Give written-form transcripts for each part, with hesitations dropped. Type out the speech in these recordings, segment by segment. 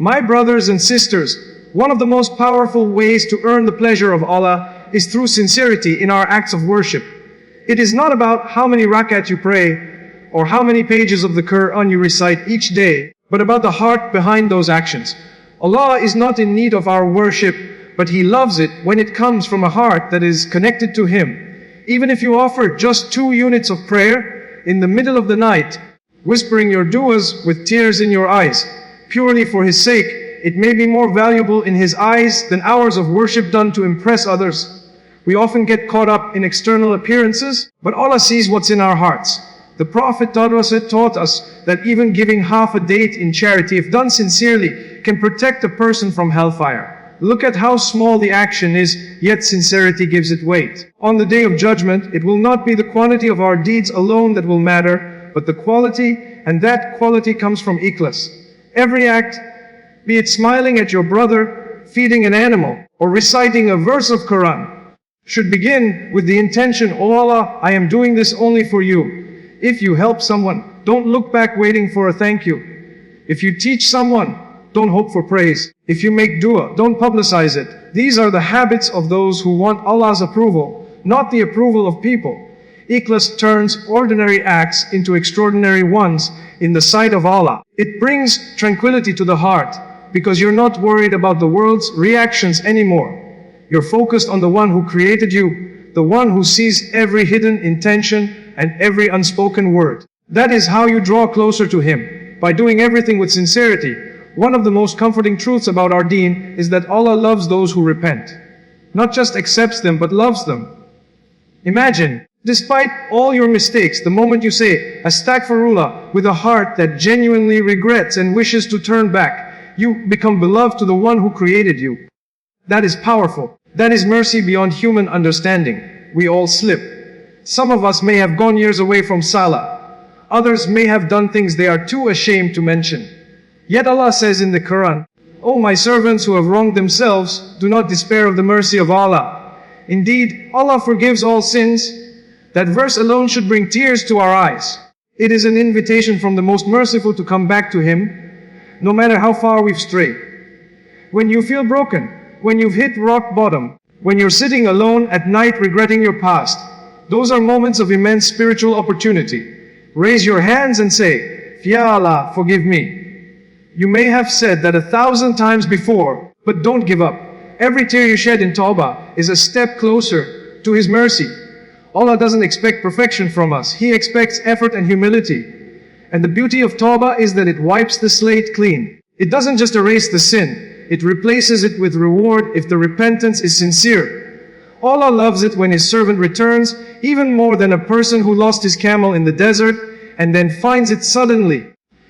My brothers and sisters, one of the most powerful ways to earn the pleasure of Allah is through sincerity in our acts of worship. It is not about how many rakat you pray or how many pages of the Quran you recite each day, but about the heart behind those actions. Allah is not in need of our worship, but He loves it when it comes from a heart that is connected to Him. Even if you offer just 2 units of prayer in the middle of the night, whispering your du'as with tears in your eyes, purely for His sake, it may be more valuable in His eyes than hours of worship done to impress others. We often get caught up in external appearances, but Allah sees what's in our hearts. The Prophet taught us that even giving half a date in charity, if done sincerely, can protect a person from hellfire. Look at how small the action is, yet sincerity gives it weight. On the Day of Judgment, it will not be the quantity of our deeds alone that will matter, but the quality, and that quality comes from ikhlas. Every act, be it smiling at your brother, feeding an animal, or reciting a verse of Quran, should begin with the intention, "O Allah, I am doing this only for you." If you help someone, don't look back waiting for a thank you. If you teach someone, don't hope for praise. If you make dua, don't publicize it. These are the habits of those who want Allah's approval, not the approval of people. Ikhlas turns ordinary acts into extraordinary ones in the sight of Allah. It brings tranquility to the heart, because you're not worried about the world's reactions anymore. You're focused on the one who created you, the one who sees every hidden intention and every unspoken word. That is how you draw closer to Him, by doing everything with sincerity. One of the most comforting truths about our Deen is that Allah loves those who repent. Not just accepts them, but loves them. Imagine, despite all your mistakes, the moment you say, Astaghfirullah, with a heart that genuinely regrets and wishes to turn back, you become beloved to the one who created you. That is powerful. That is mercy beyond human understanding. We all slip. Some of us may have gone years away from Salah. Others may have done things they are too ashamed to mention. Yet Allah says in the Quran, "O my servants who have wronged themselves, do not despair of the mercy of Allah. Indeed, Allah forgives all sins." That verse alone should bring tears to our eyes. It is an invitation from the most merciful to come back to Him, no matter how far we've strayed. When you feel broken, when you've hit rock bottom, when you're sitting alone at night regretting your past, those are moments of immense spiritual opportunity. Raise your hands and say, "Ya Allah, forgive me." You may have said that 1,000 times before, but don't give up. Every tear you shed in Tawbah is a step closer to His mercy. Allah doesn't expect perfection from us. He expects effort and humility. And the beauty of Tawbah is that it wipes the slate clean. It doesn't just erase the sin, it replaces it with reward if the repentance is sincere. Allah loves it when His servant returns, even more than a person who lost his camel in the desert and then finds it suddenly.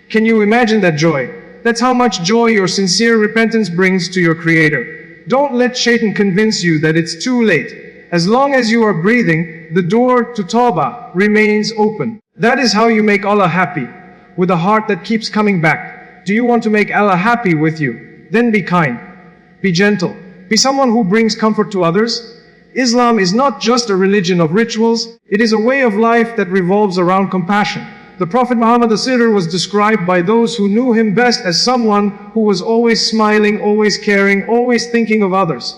Can you imagine that joy? That's how much joy your sincere repentance brings to your Creator. Don't let Shaitan convince you that it's too late. As long as you are breathing, the door to Tawbah remains open. That is how you make Allah happy, with a heart that keeps coming back. Do you want to make Allah happy with you? Then be kind, be gentle, be someone who brings comfort to others. Islam is not just a religion of rituals, it is a way of life that revolves around compassion. The Prophet Muhammad was described by those who knew him best as someone who was always smiling, always caring, always thinking of others.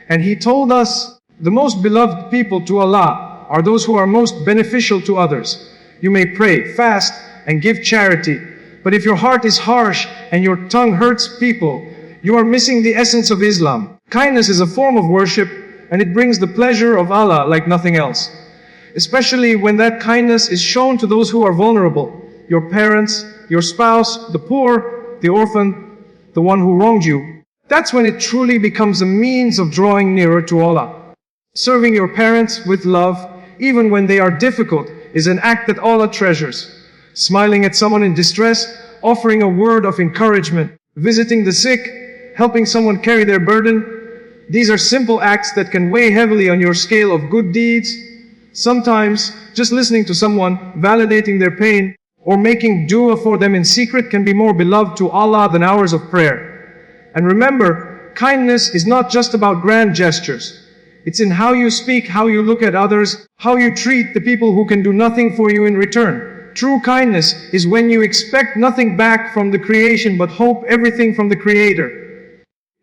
And he told us, the most beloved people to Allah are those who are most beneficial to others. You may pray, fast, and give charity, but if your heart is harsh and your tongue hurts people, you are missing the essence of Islam. Kindness is a form of worship, and it brings the pleasure of Allah like nothing else. Especially when that kindness is shown to those who are vulnerable, your parents, your spouse, the poor, the orphan, the one who wronged you. That's when it truly becomes a means of drawing nearer to Allah. Serving your parents with love, even when they are difficult, is an act that Allah treasures. Smiling at someone in distress, offering a word of encouragement, visiting the sick, helping someone carry their burden. These are simple acts that can weigh heavily on your scale of good deeds. Sometimes, just listening to someone, validating their pain, or making dua for them in secret can be more beloved to Allah than hours of prayer. And remember, kindness is not just about grand gestures. It's in how you speak, how you look at others, how you treat the people who can do nothing for you in return. True kindness is when you expect nothing back from the creation but hope everything from the Creator.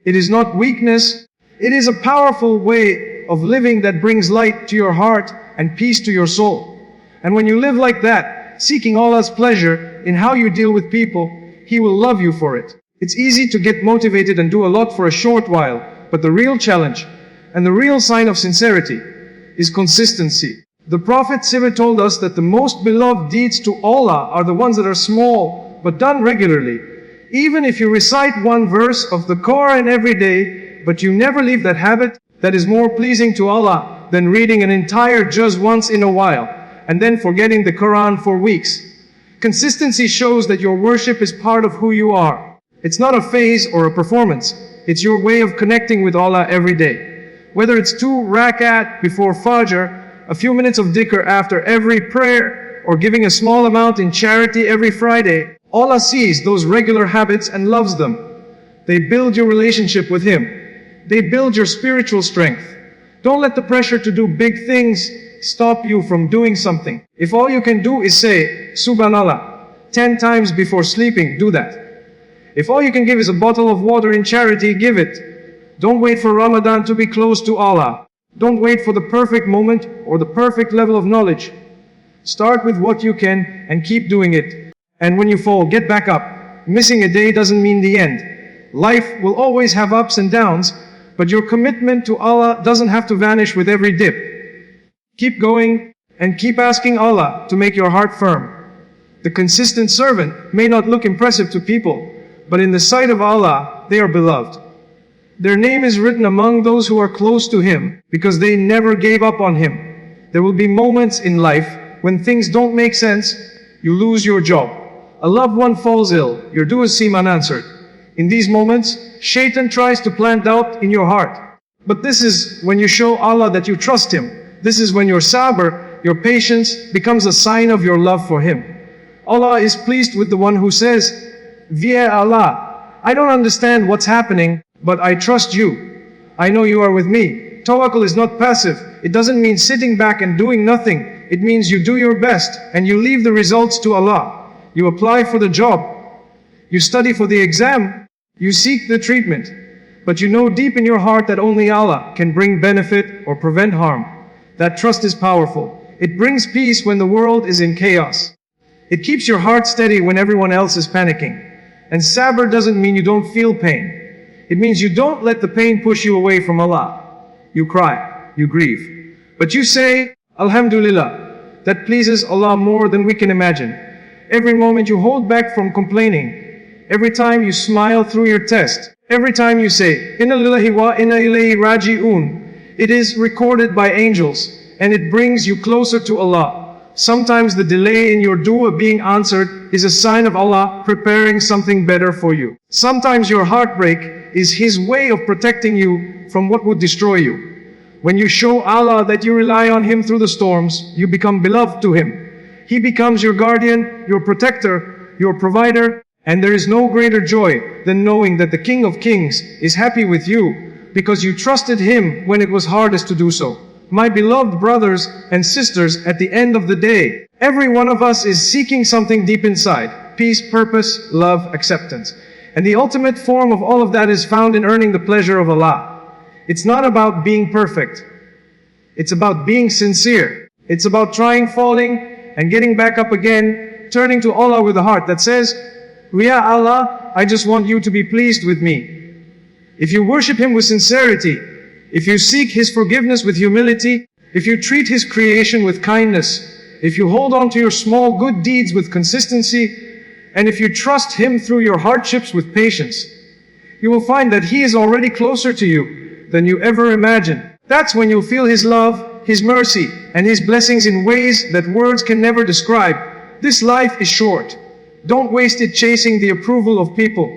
It is not weakness, it is a powerful way of living that brings light to your heart and peace to your soul. And when you live like that, seeking Allah's pleasure in how you deal with people, He will love you for it. It's easy to get motivated and do a lot for a short while, but the real challenge and the real sign of sincerity is consistency. The Prophet ﷺ told us that the most beloved deeds to Allah are the ones that are small, but done regularly. Even if you recite one verse of the Quran every day, but you never leave that habit, that is more pleasing to Allah than reading an entire juz once in a while, and then forgetting the Quran for weeks. Consistency shows that your worship is part of who you are. It's not a phase or a performance. It's your way of connecting with Allah every day. Whether it's 2 rakat before Fajr, a few minutes of dhikr after every prayer, or giving a small amount in charity every Friday, Allah sees those regular habits and loves them. They build your relationship with Him. They build your spiritual strength. Don't let the pressure to do big things stop you from doing something. If all you can do is say, Subhanallah, 10 times before sleeping, do that. If all you can give is a bottle of water in charity, give it. Don't wait for Ramadan to be close to Allah. Don't wait for the perfect moment or the perfect level of knowledge. Start with what you can and keep doing it. And when you fall, get back up. Missing a day doesn't mean the end. Life will always have ups and downs, but your commitment to Allah doesn't have to vanish with every dip. Keep going and keep asking Allah to make your heart firm. The consistent servant may not look impressive to people, but in the sight of Allah, they are beloved. Their name is written among those who are close to Him, because they never gave up on Him. There will be moments in life when things don't make sense. You lose your job. A loved one falls ill. Your du'as seem unanswered. In these moments, Shaitan tries to plant doubt in your heart. But this is when you show Allah that you trust Him. This is when your sabr, your patience, becomes a sign of your love for Him. Allah is pleased with the one who says, "Via Allah, I don't understand what's happening, but I trust you. I know you are with me." Tawakkul is not passive. It doesn't mean sitting back and doing nothing. It means you do your best and you leave the results to Allah. You apply for the job. You study for the exam. You seek the treatment. But you know deep in your heart that only Allah can bring benefit or prevent harm. That trust is powerful. It brings peace when the world is in chaos. It keeps your heart steady when everyone else is panicking. And sabr doesn't mean you don't feel pain. It means you don't let the pain push you away from Allah. You cry, you grieve. But you say, Alhamdulillah. That pleases Allah more than we can imagine. Every moment you hold back from complaining. Every time you smile through your test. Every time you say, Inna lillahi wa inna ilayhi raji'un. It is recorded by angels, and it brings you closer to Allah. Sometimes the delay in your dua being answered is a sign of Allah preparing something better for you. Sometimes your heartbreak is His way of protecting you from what would destroy you. When you show Allah that you rely on Him through the storms, you become beloved to Him. He becomes your guardian, your protector, your provider, and there is no greater joy than knowing that the King of Kings is happy with you because you trusted Him when it was hardest to do so. My beloved brothers and sisters, at the end of the day, every one of us is seeking something deep inside: peace, purpose, love, acceptance. And the ultimate form of all of that is found in earning the pleasure of Allah. It's not about being perfect. It's about being sincere. It's about trying, falling, and getting back up again, turning to Allah with a heart that says, Ya Allah, I just want you to be pleased with me. If you worship Him with sincerity, if you seek His forgiveness with humility, if you treat His creation with kindness, if you hold on to your small good deeds with consistency, and if you trust Him through your hardships with patience, you will find that He is already closer to you than you ever imagined. That's when you'll feel His love, His mercy, and His blessings in ways that words can never describe. This life is short. Don't waste it chasing the approval of people.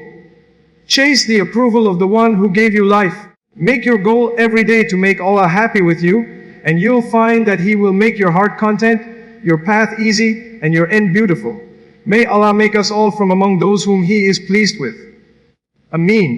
Chase the approval of the one who gave you life. Make your goal every day to make Allah happy with you, and you'll find that He will make your heart content, your path easy, and your end beautiful. May Allah make us all from among those whom He is pleased with. Ameen.